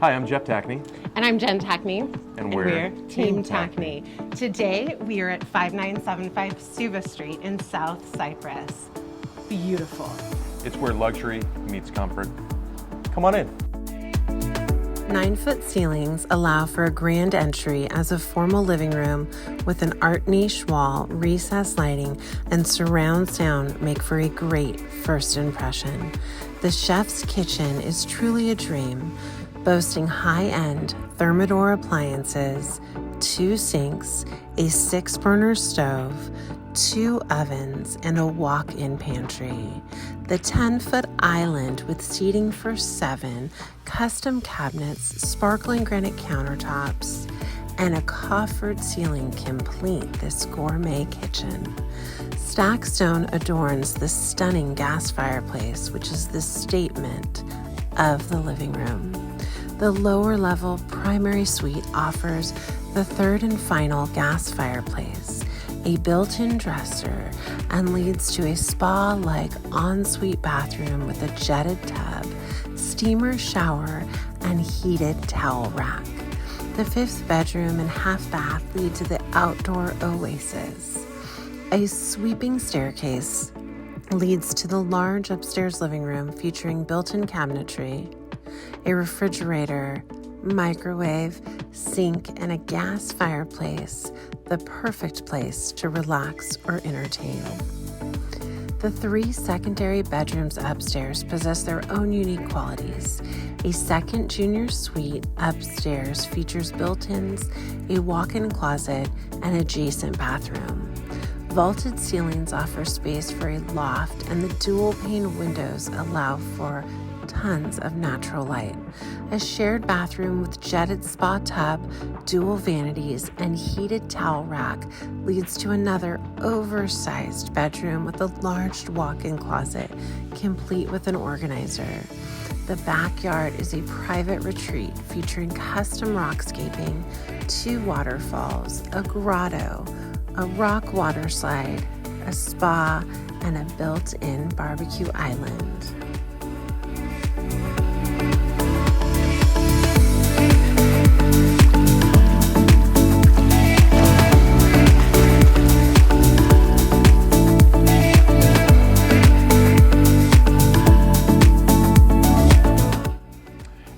Hi, I'm Jeff Tackney. And I'm Jen Tackney. And we're Team Tackney. Today we are at 5975 Suva Street in South Cypress. Beautiful. It's where luxury meets comfort. Come on in. 9-foot ceilings allow for a grand entry as a formal living room with an art niche wall, recessed lighting, and surround sound make for a great first impression. The chef's kitchen is truly a dream, boasting high-end Thermador appliances, 2 sinks, a 6-burner stove, 2 ovens, and a walk-in pantry. The 10-foot island with seating for 7, custom cabinets, sparkling granite countertops, and a coffered ceiling complete this gourmet kitchen. Stack stone adorns the stunning gas fireplace, which is the statement of the living room. The lower level primary suite offers the third and final gas fireplace, a built-in dresser, and leads to a spa-like ensuite bathroom with a jetted tub, steamer shower, and heated towel rack. The 5th bedroom and half bath lead to the outdoor oasis. A sweeping staircase leads to the large upstairs living room featuring built-in cabinetry, a refrigerator, microwave, sink, and a gas fireplace, the perfect place to relax or entertain. The 3 secondary bedrooms upstairs possess their own unique qualities. A second junior suite upstairs features built-ins, a walk-in closet, and adjacent bathroom. Vaulted ceilings offer space for a loft, and the dual-pane windows allow for tons of natural light. A shared bathroom with jetted spa tub, dual vanities, and heated towel rack leads to another oversized bedroom with a large walk-in closet, complete with an organizer. The backyard is a private retreat featuring custom rockscaping, 2 waterfalls, a grotto, a rock water slide, a spa, and a built-in barbecue island.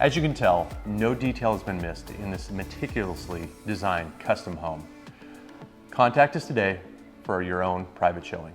As you can tell, no detail has been missed in this meticulously designed custom home. Contact us today for your own private showing.